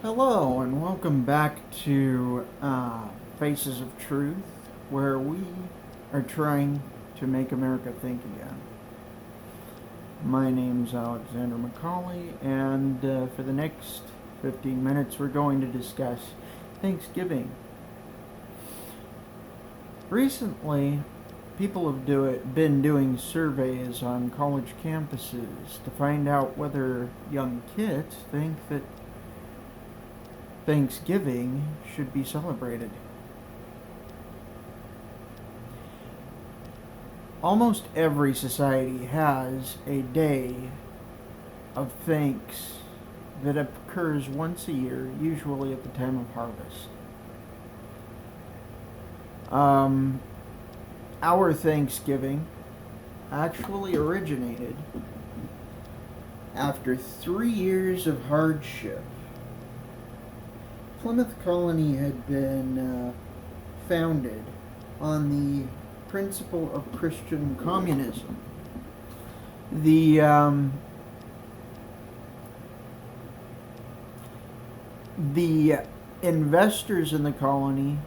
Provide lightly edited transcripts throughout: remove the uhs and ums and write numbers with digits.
Hello, and welcome back to Faces of Truth, where we are trying to make America think again. My name's Alexander McCauley, and for the next 15 minutes, we're going to discuss Thanksgiving. Recently, people have been doing surveys on college campuses to find out whether young kids think that Thanksgiving should be celebrated. Almost every society has a day of thanks that occurs once a year, usually at the time of harvest. Our Thanksgiving actually originated after 3 years of hardship. Plymouth Colony had been founded on the principle of Christian communism. The investors in the colony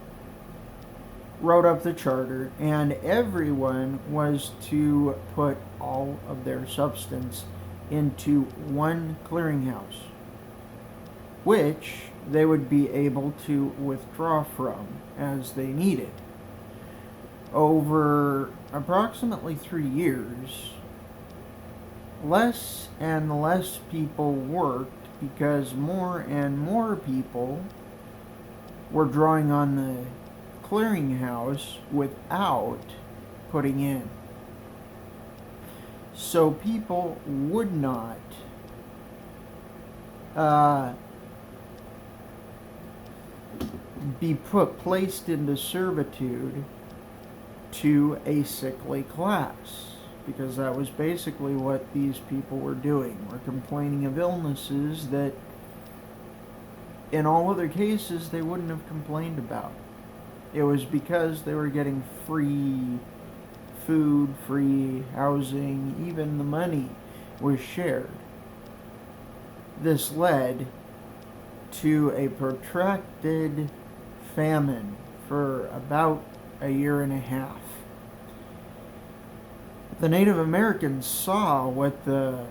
wrote up the charter, and everyone was to put all of their substance into one clearinghouse, which they would be able to withdraw from as they needed. Over approximately 3 years, less and less people worked because more and more people were drawing on the clearinghouse without putting in. So people would not be placed into servitude to a sickly class, because that was basically what these people were doing. Were complaining of illnesses that in all other cases they wouldn't have complained about. It was because they were getting free food, free housing, even the money was shared. This led to a protracted famine for about a year and a half. The Native Americans saw what the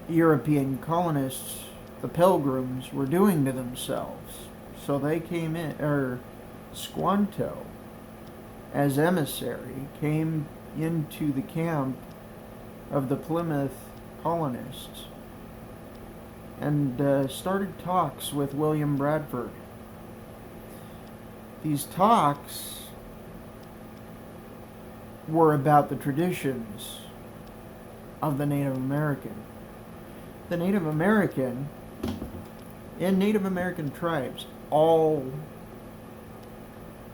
European colonists, the Pilgrims, were doing to themselves. So they came in, Squanto, as emissary, came into the camp of the Plymouth colonists and started talks with William Bradford. These talks were about the traditions of the Native American. The Native American, in Native American tribes, all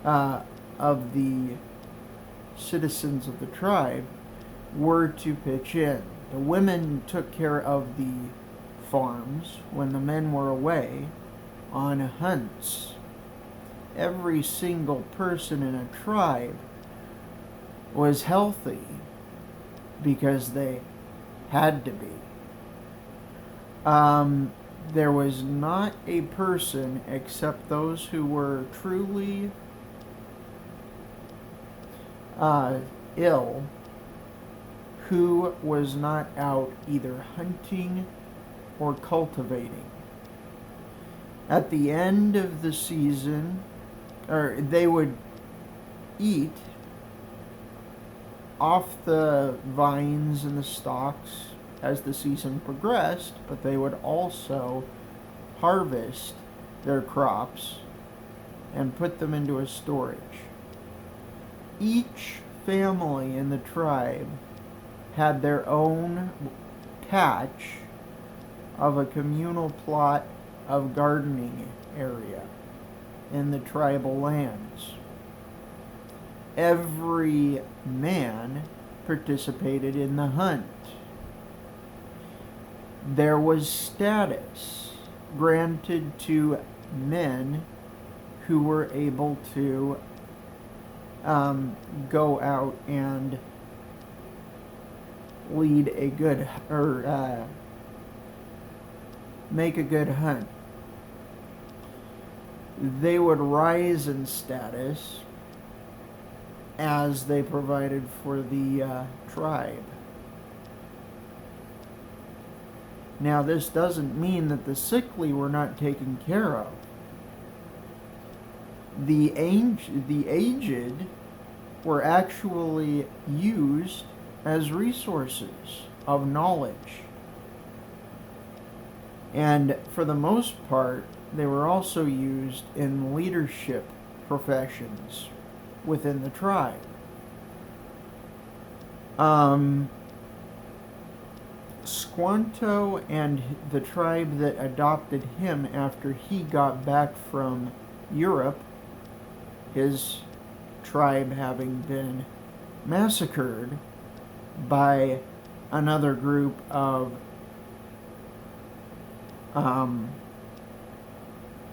of the citizens of the tribe were to pitch in. The women took care of the farms when the men were away on hunts. Every single person in a tribe was healthy because they had to be. There was not a person except those who were truly ill who was not out either hunting or cultivating. At the end of the season, they would eat off the vines and the stalks as the season progressed, but they would also harvest their crops and put them into a storage. Each family in the tribe had their own patch of a communal plot of gardening area in the tribal lands. Every man participated in the hunt. There was status granted to men who were able to go out and lead a good, or make a good hunt. They would rise in status as they provided for the tribe. Now, this doesn't mean that the sickly were not taken care of. The aged were actually used as resources of knowledge. And for the most part, they were also used in leadership professions within the tribe. Squanto and the tribe that adopted him after he got back from Europe, his tribe having been massacred by another group of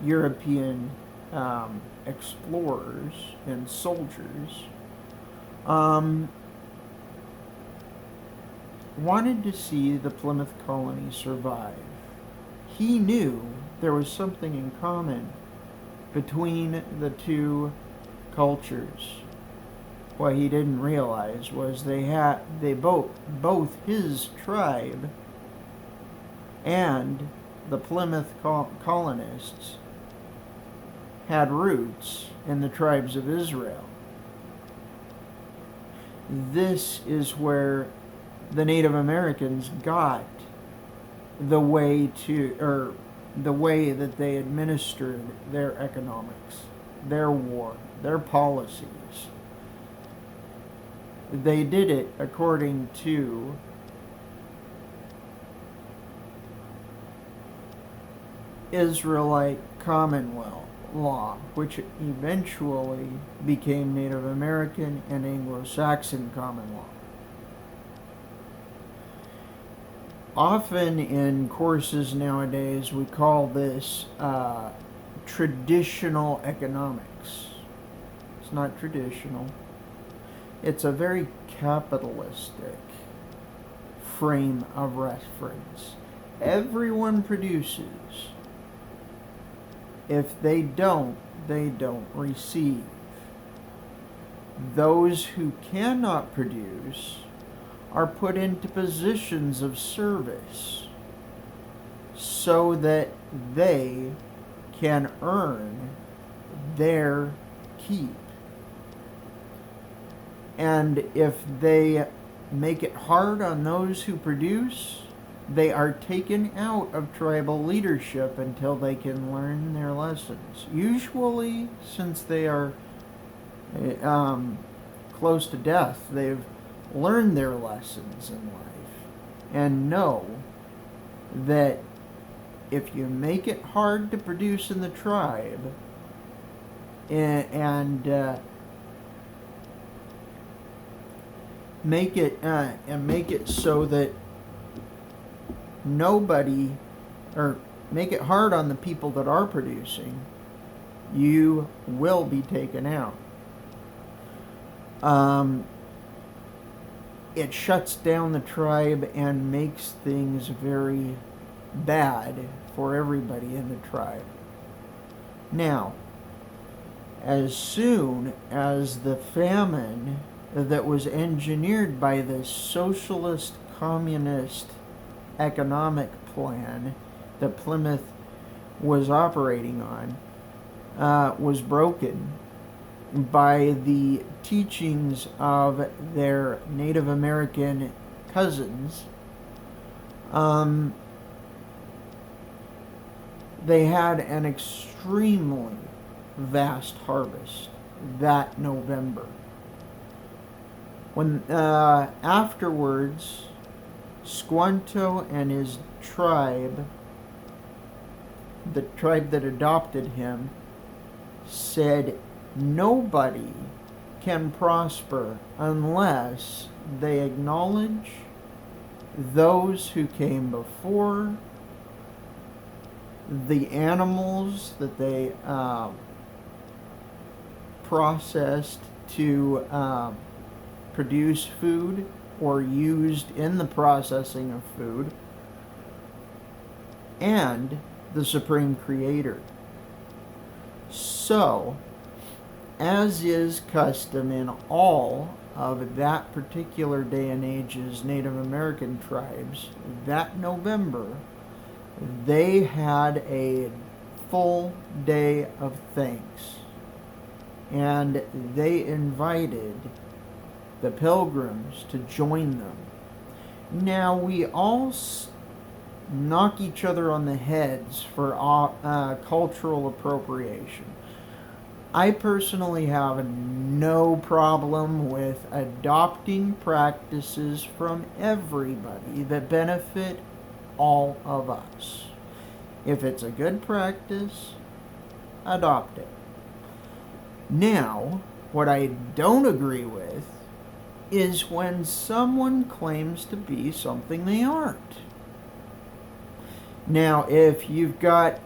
European explorers and soldiers, wanted to see the Plymouth colony survive. He knew there was something in common between the two cultures. What he didn't realize was they both his tribe and the Plymouth colonists had roots in the tribes of Israel. This is where the Native Americans got the way that they administered their economics, their war, their policies. They did it according to Israelite Commonwealth law, which eventually became Native American and Anglo-Saxon common law. Often in courses nowadays, we call this traditional economics. It's not traditional. It's a very capitalistic frame of reference. Everyone produces. If they don't receive. Those who cannot produce are put into positions of service so that they can earn their keep. And if they make it hard on those who produce, they are taken out of tribal leadership until they can learn their lessons. Usually, since they are close to death, they've learned their lessons in life and know that if you make it hard to produce in the tribe and make it so that nobody, or make it hard on the people that are producing, you will be taken out. It shuts down the tribe and makes things very bad for everybody in the tribe. Now, as soon as the famine that was engineered by this socialist communist economic plan that Plymouth was operating on was broken by the teachings of their Native American cousins, they had an extremely vast harvest that November. When afterwards, Squanto and his tribe, the tribe that adopted him, said nobody can prosper unless they acknowledge those who came before, the animals that they processed to produce food or used in the processing of food, and the Supreme Creator. So, as is custom in all of that particular day and age's Native American tribes, that November, they had a full day of thanks. And they invited the pilgrims to join them. Now, we all knock each other on the heads for cultural appropriation. I personally have no problem with adopting practices from everybody that benefit all of us. If it's a good practice, adopt it. Now, what I don't agree with is when someone claims to be something they aren't. Now, if you've got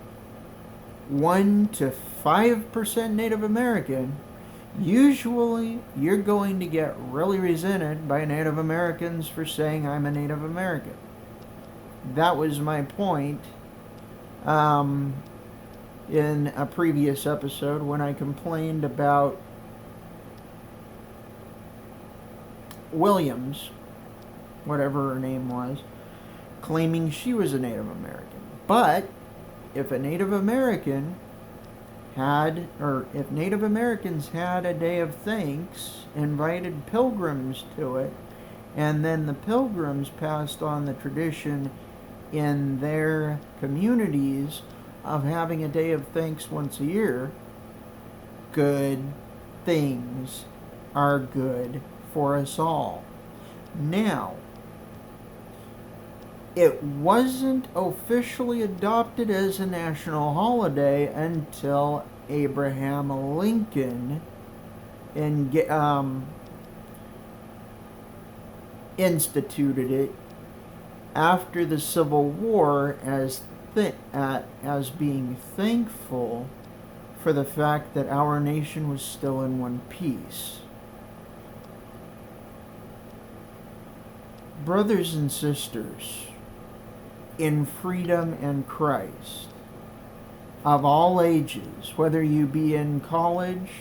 1 to 5% Native American, usually you're going to get really resented by Native Americans for saying I'm a Native American. That was my point in a previous episode when I complained about Williams, whatever her name was, claiming she was a Native American. But if a Native American had, or if Native Americans had a day of thanks, invited pilgrims to it, and then the pilgrims passed on the tradition in their communities of having a day of thanks once a year, good things are good for us all. Now, it wasn't officially adopted as a national holiday until Abraham Lincoln instituted it after the Civil War as being thankful for the fact that our nation was still in one piece. Brothers and sisters in freedom and Christ, of all ages, whether you be in college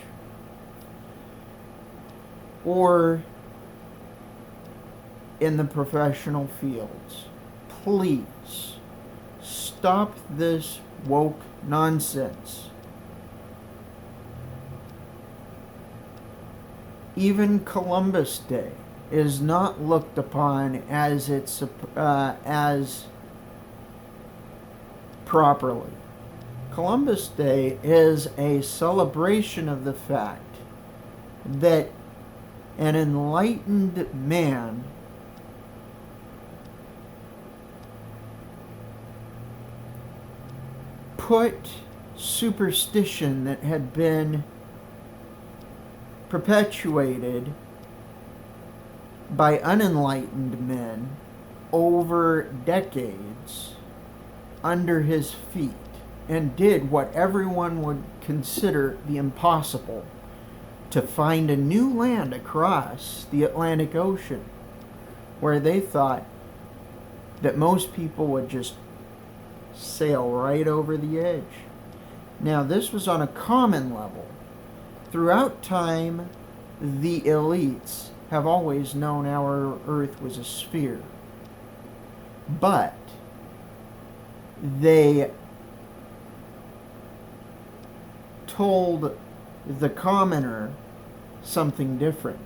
or in the professional fields, please stop this woke nonsense. Even Columbus Day is not looked upon as properly. Columbus Day is a celebration of the fact that an enlightened man put superstition that had been perpetuated by unenlightened men over decades under his feet, and did what everyone would consider the impossible, to find a new land across the Atlantic Ocean where they thought that most people would just sail right over the edge. Now, this was on a common level. Throughout time, the elites have always known our Earth was a sphere. But they told the commoner something different.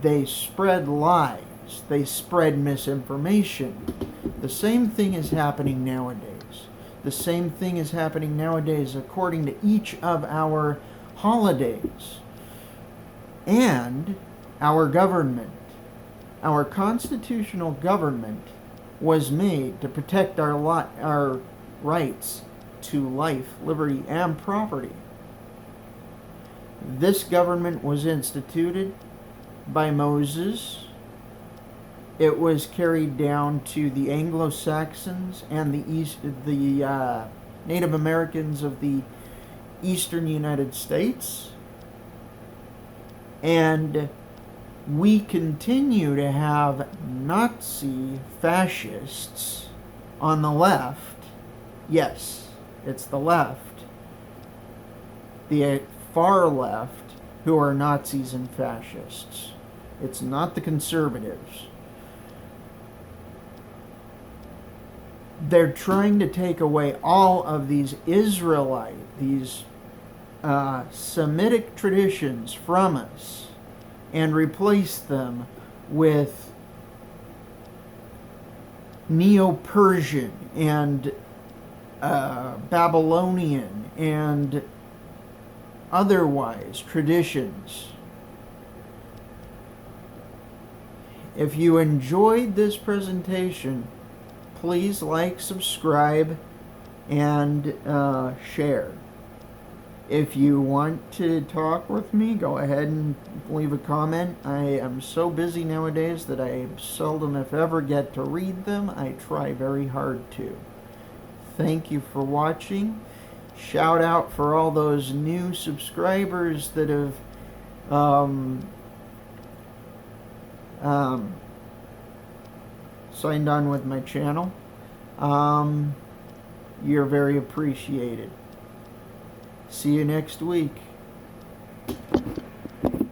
They spread lies. They spread misinformation. The same thing is happening nowadays. The same thing is happening nowadays according to each of our holidays. And our government, our constitutional government, was made to protect our rights to life, liberty, and property. This government was instituted by Moses. It was carried down to the Anglo-Saxons and the Native Americans of the eastern United States. And we continue to have Nazi fascists on the left Yes, it's the left, the far left, who are Nazis and fascists. It's not the conservatives. They're trying to take away all of these these Semitic traditions from us and replace them with Neo-Persian and Babylonian and otherwise traditions. If you enjoyed this presentation, please like, subscribe, and share. If you want to talk with me, go ahead and leave a comment. I am so busy nowadays that I seldom, if ever, get to read them. I try very hard to. Thank you for watching. Shout out for all those new subscribers that have signed on with my channel. You're very appreciated. See you next week.